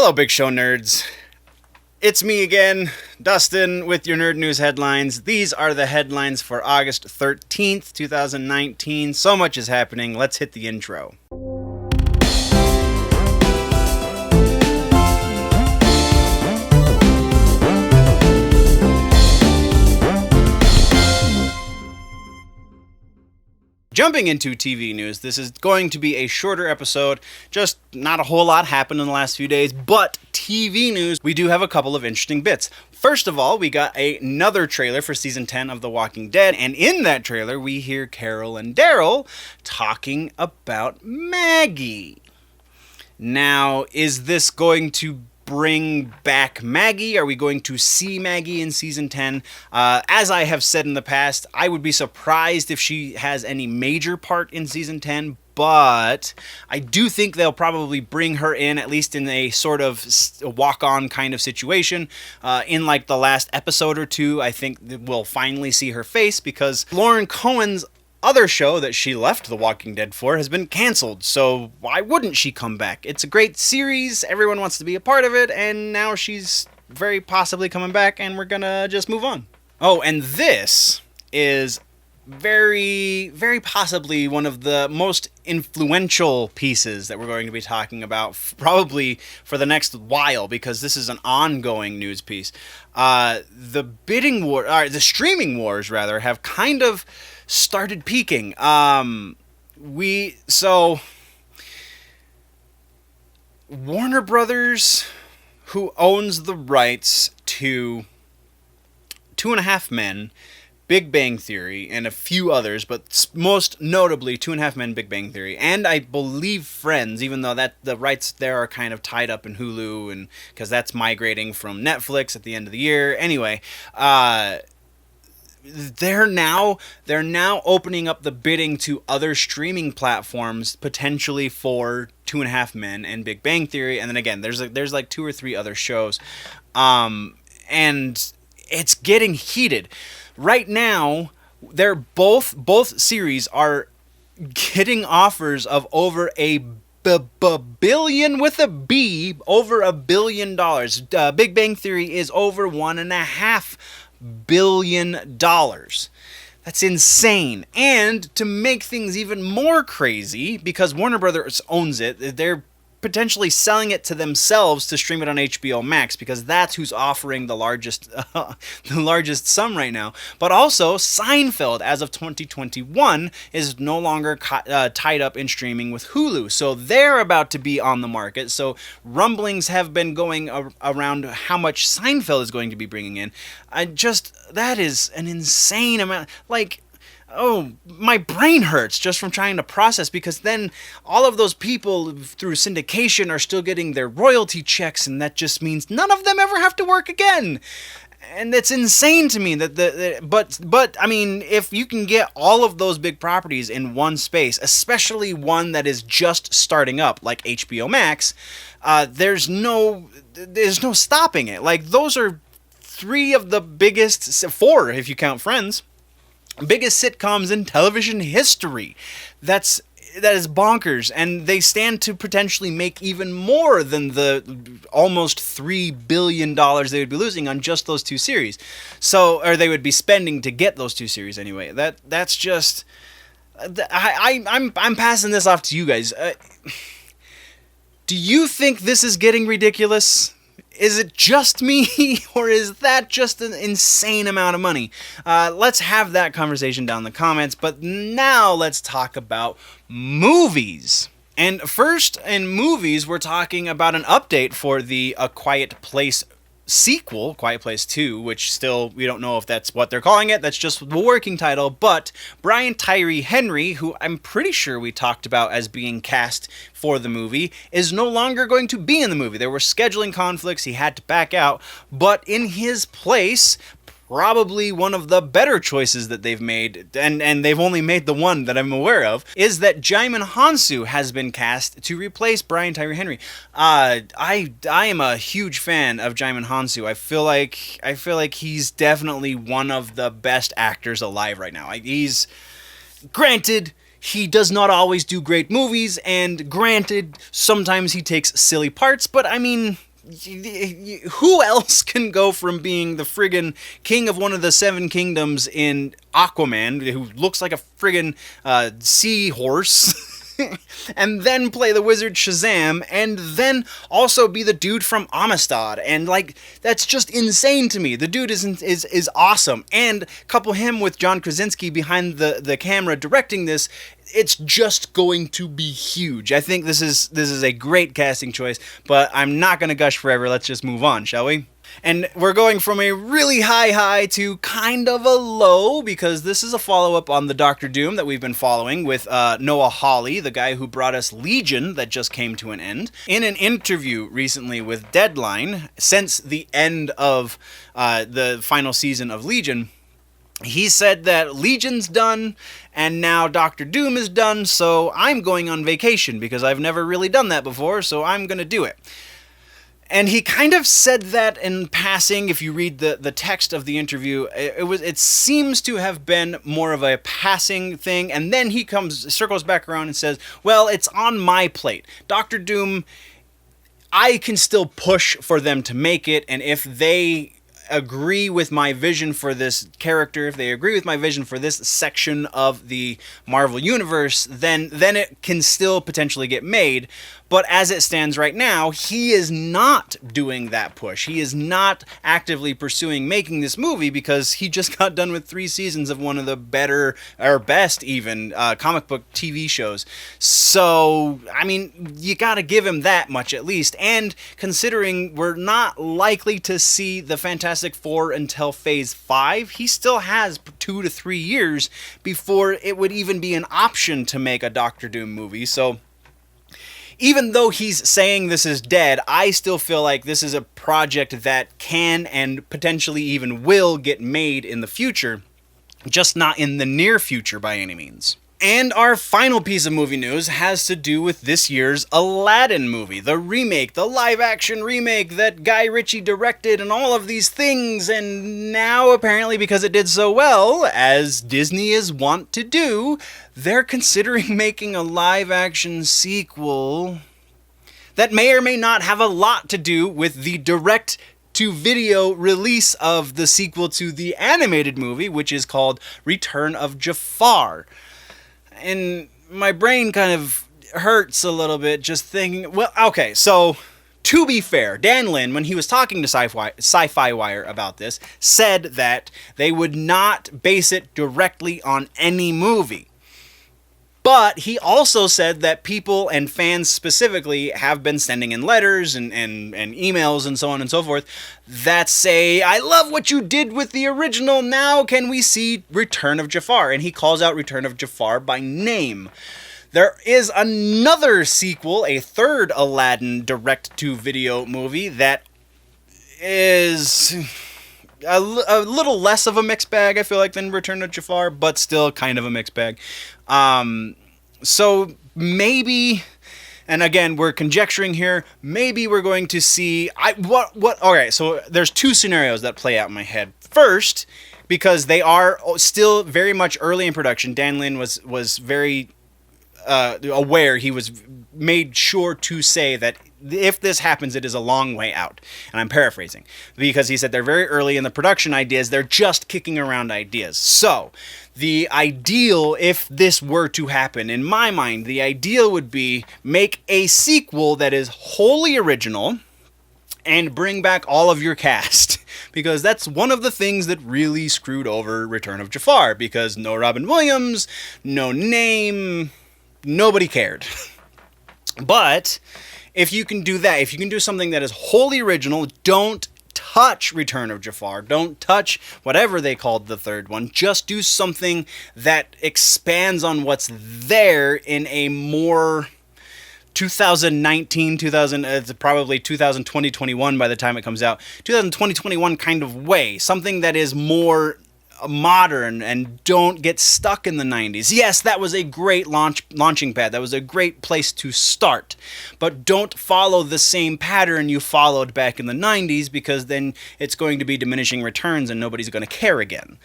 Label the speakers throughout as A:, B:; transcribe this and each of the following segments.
A: Hello, Big Show nerds. It's me again, Dustin, with your Nerd News headlines. These are the headlines for August 13th, 2019. So much is happening. Let's hit the intro. Jumping into TV news, this is going to be a shorter episode, just not a whole lot happened in the last few days, but TV news, we do have a couple of interesting bits. First of all, we got another trailer for Season 10 of The Walking Dead, and in that trailer, we hear Carol and Daryl talking about Maggie. Now, is this going to bring back Maggie? Are we going to see Maggie in Season 10? As I have said in the past, I would be surprised if she has any major part in Season 10, but I do think they'll probably bring her in, at least in a sort of walk-on kind of situation. In like the last episode or two, I think we'll finally see her face, because Lauren Cohen's other show that she left The Walking Dead for has been canceled, so why wouldn't she come back? It's a great series, everyone wants to be a part of it, and now she's very possibly coming back, and we're gonna just move on. Oh, and this is very, very possibly one of the most influential pieces that we're going to be talking about, probably for the next while, because this is an ongoing news piece. The bidding war, the streaming wars rather, have kind of started peaking. Warner Brothers, who owns the rights to 2.5 Men, Big Bang Theory, and a few others, but most notably 2.5 Men, Big Bang Theory, and I believe Friends, even though that the rights there are kind of tied up in Hulu, and because that's migrating from Netflix at the end of the year. Anyway, they're now opening up the bidding to other streaming platforms, potentially for 2.5 Men and Big Bang Theory, and then again, there's like 2 or 3 other shows, and it's getting heated. Right now, they're both series are getting offers of over a billion with a B, over $1 billion. Big Bang Theory is over $1.5 billion. That's insane. And to make things even more crazy, because Warner Brothers owns it, they're potentially selling it to themselves to stream it on HBO Max, because that's who's offering the largest sum right now. But also, Seinfeld, as of 2021, is no longer tied up in streaming with Hulu, so they're about to be on the market. So rumblings have been going around how much Seinfeld is going to be bringing in. That is an insane amount. Like, oh, my brain hurts just from trying to process, because then all of those people through syndication are still getting their royalty checks, and that just means none of them ever have to work again. And it's insane to me but I mean, if you can get all of those big properties in one space, especially one that is just starting up like HBO Max, there's no stopping it. Like, those are 3 of the biggest, 4 if you count Friends, biggest sitcoms in television history. That is bonkers, and they stand to potentially make even more than the almost $3 billion they would be losing on just those 2 series. So, or they would be spending to get those 2 series anyway. That's just, I'm passing this off to you guys. Do you think this is getting ridiculous? Is it just me, or is that just an insane amount of money? Let's have that conversation down in the comments, but now let's talk about movies. And first, in movies, we're talking about an update for the A Quiet Place sequel, Quiet Place 2, which still, we don't know if that's what they're calling it, that's just the working title, but Brian Tyree Henry, who I'm pretty sure we talked about as being cast for the movie, is no longer going to be in the movie. There were scheduling conflicts, he had to back out, but in his place, probably one of the better choices that they've made, and they've only made the one that I'm aware of, is that Djimon Hounsou has been cast to replace Brian Tyree Henry. I am a huge fan of Djimon Hounsou. I feel like he's definitely one of the best actors alive right now. He's, granted, he does not always do great movies, and granted, sometimes he takes silly parts, but I mean, who else can go from being the friggin' king of one of the seven kingdoms in Aquaman, who looks like a friggin' seahorse, and then play the wizard Shazam, and then also be the dude from Amistad, and like that's just insane to me. The dude is awesome, and couple him with John Krasinski behind the camera directing this. It's just going to be huge. I think this is a great casting choice, but I'm not going to gush forever. Let's just move on, shall we? And we're going from a really high to kind of a low, because this is a follow-up on the Doctor Doom that we've been following with Noah Hawley, the guy who brought us Legion that just came to an end. In an interview recently with Deadline, since the end of the final season of Legion, he said that Legion's done, and now Doctor Doom is done, so I'm going on vacation, because I've never really done that before, so I'm going to do it. And he kind of said that in passing. If you read the text of the interview, it seems to have been more of a passing thing. And then he circles back around and says, well, it's on my plate. Doctor Doom, I can still push for them to make it. And if they agree with my vision for this character, if they agree with my vision for this section of the Marvel Universe, then it can still potentially get made. But as it stands right now, he is not doing that push. He is not actively pursuing making this movie, because he just got done with 3 seasons of one of the better, or best even, comic book TV shows. So, I mean, you gotta give him that much at least. And considering we're not likely to see the Fantastic Four until Phase 5, he still has 2 to 3 years before it would even be an option to make a Doctor Doom movie. So even though he's saying this is dead, I still feel like this is a project that can and potentially even will get made in the future, just not in the near future by any means. And our final piece of movie news has to do with this year's Aladdin movie, the remake, the live-action remake that Guy Ritchie directed and all of these things, and now apparently because it did so well, as Disney is wont to do, they're considering making a live-action sequel that may or may not have a lot to do with the direct-to-video release of the sequel to the animated movie, which is called Return of Jafar. And my brain kind of hurts a little bit just thinking, well, okay, so to be fair, Dan Lin, when he was talking to Syfy Wire about this, said that they would not base it directly on any movie. But he also said that people and fans specifically have been sending in letters and emails and so on and so forth that say, I love what you did with the original, now can we see Return of Jafar? And he calls out Return of Jafar by name. There is another sequel, a third Aladdin direct-to-video movie that is a little less of a mixed bag, I feel like, than Return of Jafar, but still kind of a mixed bag. So maybe, and again, we're conjecturing here, maybe we're going to see, alright, so there's 2 scenarios that play out in my head. First, because they are still very much early in production, Dan Lin was very aware, he was made sure to say that if this happens, it is a long way out. And I'm paraphrasing, because he said they're very early in the production ideas, they're just kicking around ideas. So, the ideal, if this were to happen, in my mind, the ideal would be make a sequel that is wholly original and bring back all of your cast. Because that's one of the things that really screwed over Return of Jafar, because no Robin Williams, no name, nobody cared. But if you can do that, if you can do something that is wholly original, don't touch Return of Jafar, don't touch whatever they called the third one, just do something that expands on what's there in a more 2019, it's probably 2020, 21 by the time it comes out, 2020, 21 kind of way, something that is more modern and don't get stuck in the 90s. Yes, that was a great launching pad. That was a great place to start. But don't follow the same pattern you followed back in the 90s, because then it's going to be diminishing returns and nobody's going to care again.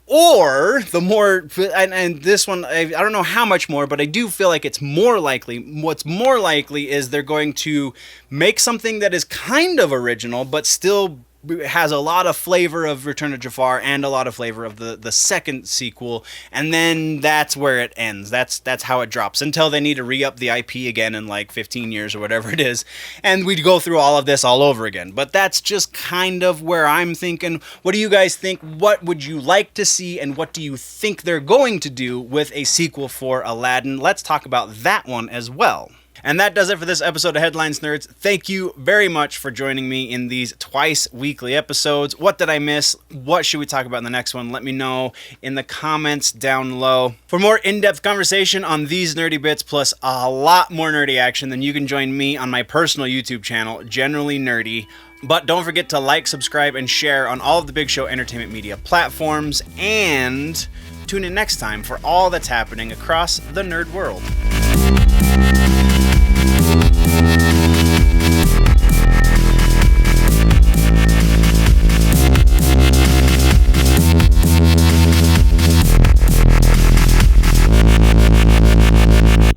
A: Or the more, and this one, I don't know how much more, but I do feel like it's more likely. What's more likely is they're going to make something that is kind of original, but still has a lot of flavor of Return of Jafar and a lot of flavor of the second sequel, and then that's where it ends. That's how it drops until they need to re-up the IP again in like 15 years or whatever it is, and we'd go through all of this all over again. But that's just kind of where I'm thinking. What do you guys think? What would you like to see, and what do you think they're going to do with a sequel for Aladdin? Let's talk about that one as well. And that does it for this episode of Headlines Nerds. Thank you very much for joining me in these twice weekly episodes. What did I miss? What should we talk about in the next one? Let me know in the comments down below. For more in-depth conversation on these nerdy bits, plus a lot more nerdy action, then you can join me on my personal YouTube channel, Generally Nerdy. But don't forget to like, subscribe, and share on all of the Big Show Entertainment Media platforms. And tune in next time for all that's happening across the nerd world.